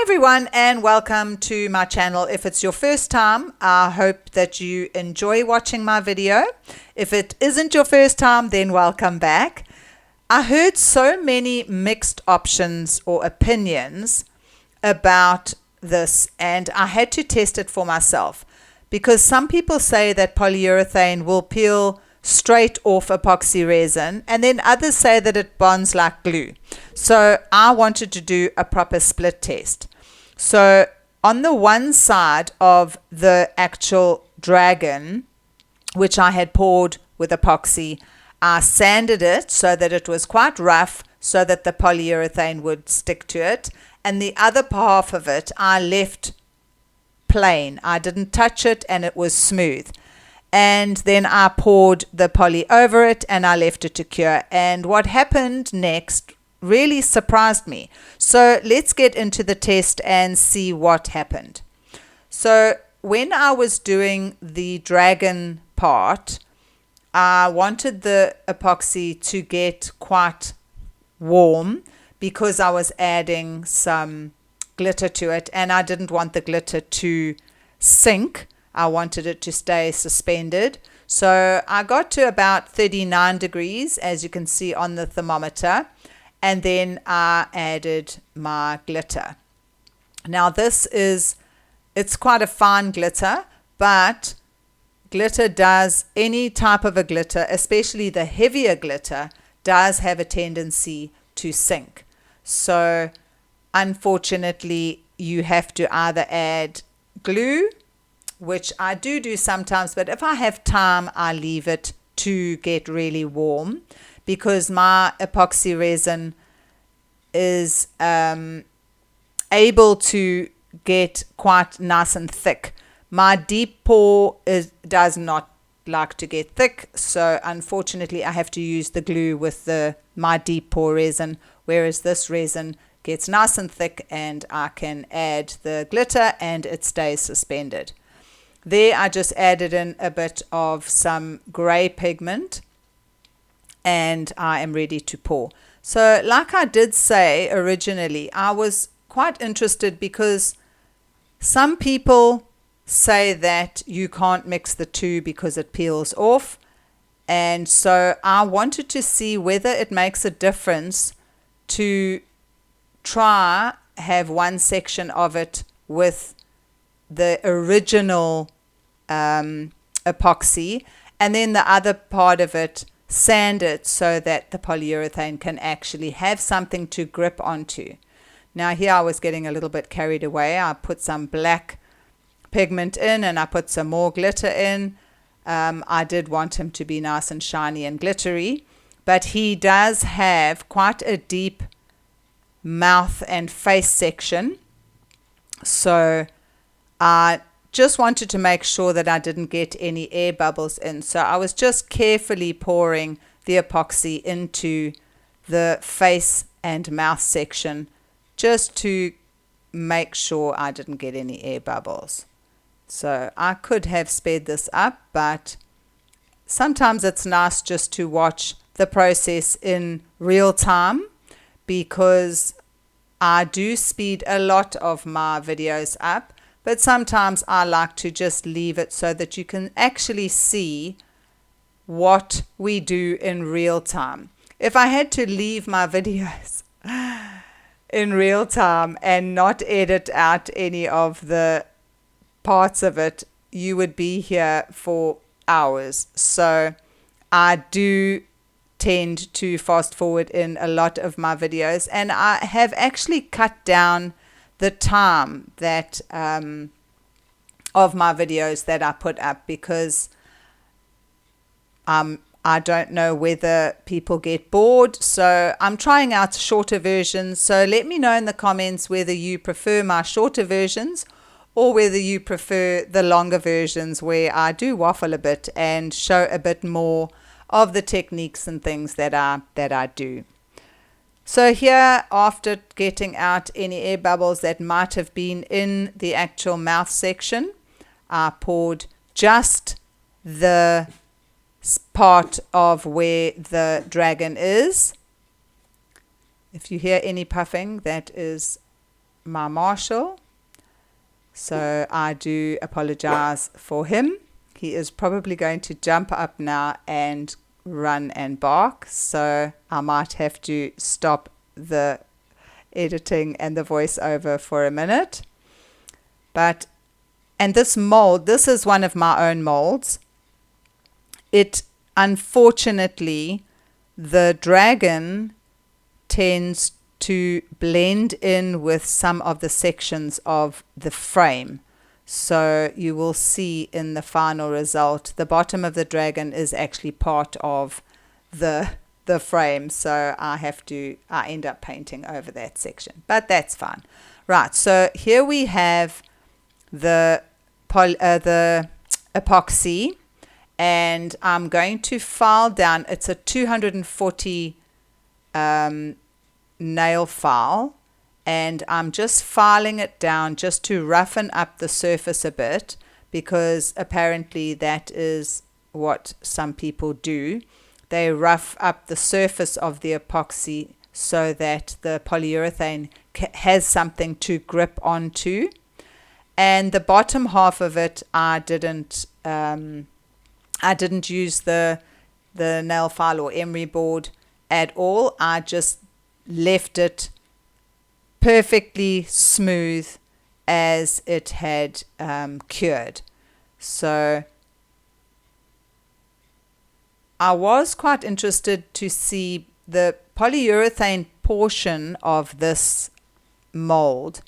everyone, and welcome to my channel. If it's your first time, I hope that you enjoy watching my video. If it isn't your first time, then welcome back. I heard so many mixed options or opinions about this, and I had to test it for myself because some people say that polyurethane will peel straight off epoxy resin, and then others say that it bonds like glue. So I wanted to do a proper split test. So on the one side of the actual dragon, which I had poured with epoxy, I sanded it so that it was quite rough so that the polyurethane would stick to it, and the other half of it I left plain. I didn't touch it and it was smooth. And then I poured the poly over it and I left it to cure. And what happened next really surprised me. So let's get into the test and see what happened. So when I was doing the dragon part, I wanted the epoxy to get quite warm because I was adding some glitter to it and I didn't want the glitter to sink. I wanted it to stay suspended. So I got to about 39 degrees, as you can see on the thermometer, and then I added my glitter. Now it's quite a fine glitter, but glitter does, any type of a glitter, especially the heavier glitter, does have a tendency to sink. So unfortunately, you have to either add glue, which I do sometimes, but if I have time, I leave it to get really warm because my epoxy resin is able to get quite nice and thick. My deep pour does not like to get thick, so unfortunately I have to use the glue with my deep pour resin, whereas this resin gets nice and thick and I can add the glitter and it stays suspended. There I just added in a bit of some gray pigment and I am ready to pour. So like I did say originally, I was quite interested because some people say that you can't mix the two because it peels off. And so I wanted to see whether it makes a difference to try have one section of it with the original epoxy and then the other part of it sand it so that the polyurethane can actually have something to grip onto. Now here I was getting a little bit carried away. I put some black pigment in and I put some more glitter in. I did want him to be nice and shiny and glittery, but he does have quite a deep mouth and face section, so I just wanted to make sure that I didn't get any air bubbles in. So I was just carefully pouring the epoxy into the face and mouth section just to make sure I didn't get any air bubbles. So I could have sped this up, but sometimes it's nice just to watch the process in real time because I do speed a lot of my videos up. But sometimes I like to just leave it so that you can actually see what we do in real time. If I had to leave my videos in real time and not edit out any of the parts of it, you would be here for hours. So I do tend to fast forward in a lot of my videos, and I have actually cut down the time that of my videos that I put up because I don't know whether people get bored, so I'm trying out shorter versions. So let me know in the comments whether you prefer my shorter versions or whether you prefer the longer versions where I do waffle a bit and show a bit more of the techniques and things that I do. So here, after getting out any air bubbles that might have been in the actual mouth section, I poured just the part of where the dragon is. If you hear any puffing, that is my marshal. So I do apologize for him. He is probably going to jump up now and run and bark. So I might have to stop the editing and the voiceover for a minute. And this mold, this is one of my own molds. It, unfortunately, the dragon tends to blend in with some of the sections of the frame. So you will see in the final result, the bottom of the dragon is actually part of the frame. So I end up painting over that section, but that's fine. Right, so here we have the epoxy, and I'm going to file down. It's a 240 nail file, and I'm just filing it down just to roughen up the surface a bit, because apparently that is what some people do. They rough up the surface of the epoxy so that the polyurethane has something to grip onto. And the bottom half of it, I didn't use the nail file or emery board at all. I just left it perfectly smooth as it had cured. So I was quite interested to see the polyurethane portion of this mold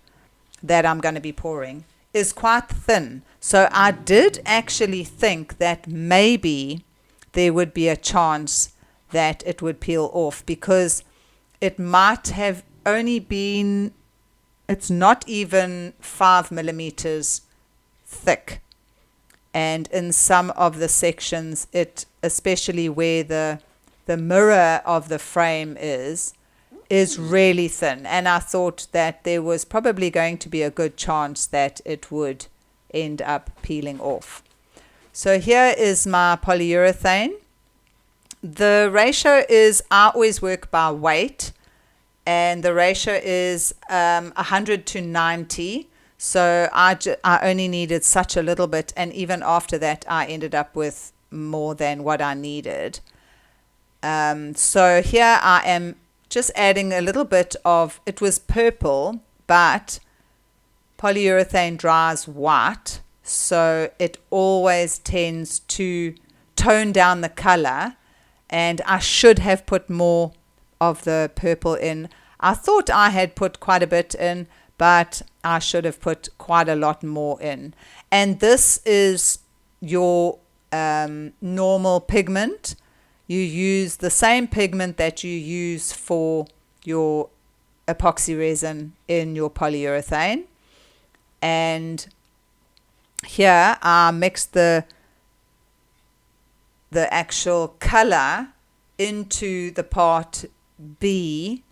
that I'm going to be pouring is quite thin. So I did actually think that maybe there would be a chance that it would peel off, because it might have only been, it's not even 5 millimeters thick. And in some of the sections, it, especially where the mirror of the frame is really thin. And I thought that there was probably going to be a good chance that it would end up peeling off. So here is my polyurethane. The ratio is, I always work by weight, and the ratio is 100 to 90. So I only needed such a little bit, and even after that I ended up with more than what I needed. So here I am just adding a little bit of, it was purple, but polyurethane dries white, so it always tends to tone down the color, and I should have put more of the purple in. I thought I had put quite a bit in, but I should have put quite a lot more in. And this is your normal pigment. You use the same pigment that you use for your epoxy resin in your polyurethane. And here I mixed the actual color into the part B,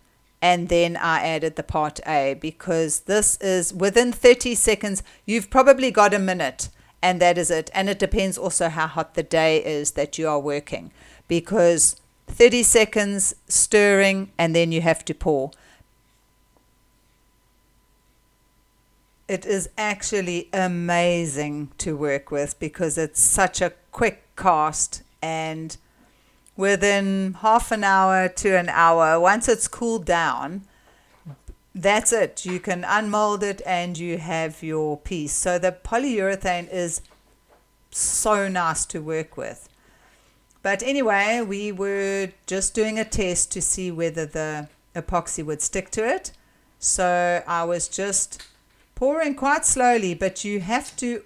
and then I added the part A, because this is within 30 seconds. You've probably got a minute, and that is it. And it depends also how hot the day is that you are working, because 30 seconds stirring and then you have to pour. It is actually amazing to work with, because it's such a quick cast, and within half an hour to an hour, once it's cooled down, that's it. You can unmold it and you have your piece. So the polyurethane is so nice to work with. But anyway, we were just doing a test to see whether the epoxy would stick to it. So I was just pouring quite slowly, but you have to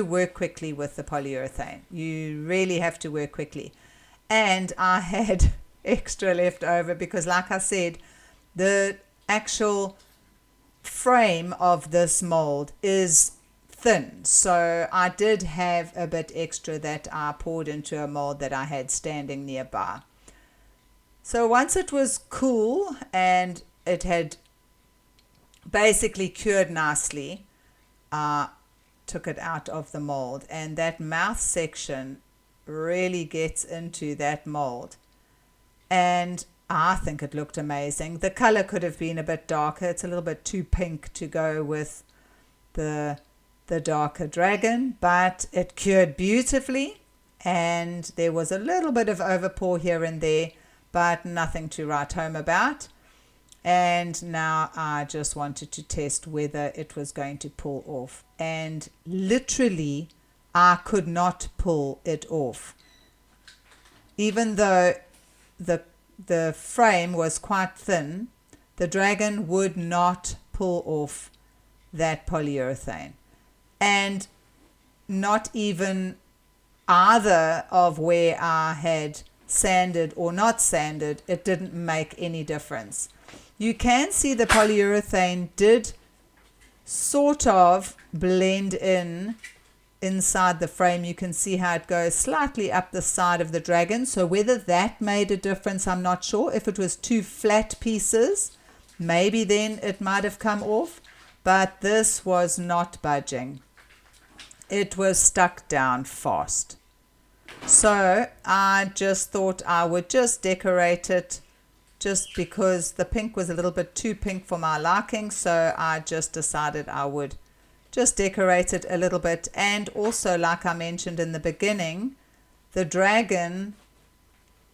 work quickly with the polyurethane. You really have to work quickly. And I had extra left over, because like I said, the actual frame of this mold is thin. So I did have a bit extra that I poured into a mold that I had standing nearby. So once it was cool and it had basically cured nicely, I took it out of the mold, and that mouth section really gets into that mold. And I think it looked amazing. The color could have been a bit darker. It's a little bit too pink to go with the darker dragon, but it cured beautifully, and there was a little bit of overpour here and there, but nothing to write home about. And now I just wanted to test whether it was going to pull off, and literally I could not pull it off. Even though the frame was quite thin, the dragon would not pull off that polyurethane. And not even either of where I had sanded or not sanded, it didn't make any difference. You can see the polyurethane did sort of blend in inside the frame. You can see how it goes slightly up the side of the dragon. So whether that made a difference, I'm not sure. If it was two flat pieces, maybe then it might have come off, but this was not budging. It was stuck down fast. So I just thought I would just decorate it, just because the pink was a little bit too pink for my liking. So I just decided I would just decorate it a little bit. And also, like I mentioned in the beginning, the dragon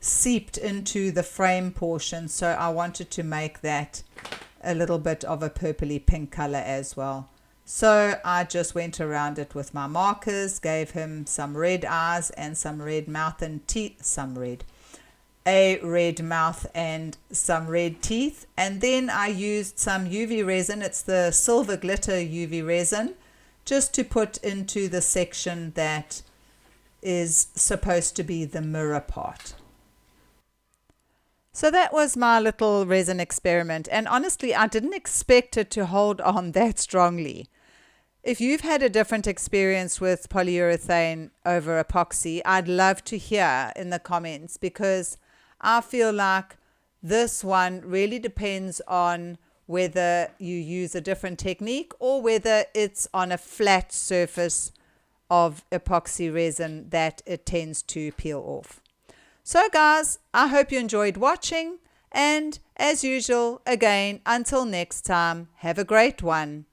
seeped into the frame portion, so I wanted to make that a little bit of a purpley pink color as well. So I just went around it with my markers, gave him some red eyes and some red mouth and teeth, a red mouth and some red teeth. And then I used some UV resin. It's the silver glitter UV resin, just to put into the section that is supposed to be the mirror part. So that was my little resin experiment, and honestly I didn't expect it to hold on that strongly. If you've had a different experience with polyurethane over epoxy, I'd love to hear in the comments, because I feel like this one really depends on whether you use a different technique or whether it's on a flat surface of epoxy resin that it tends to peel off. So guys, I hope you enjoyed watching, and as usual, again, until next time, have a great one.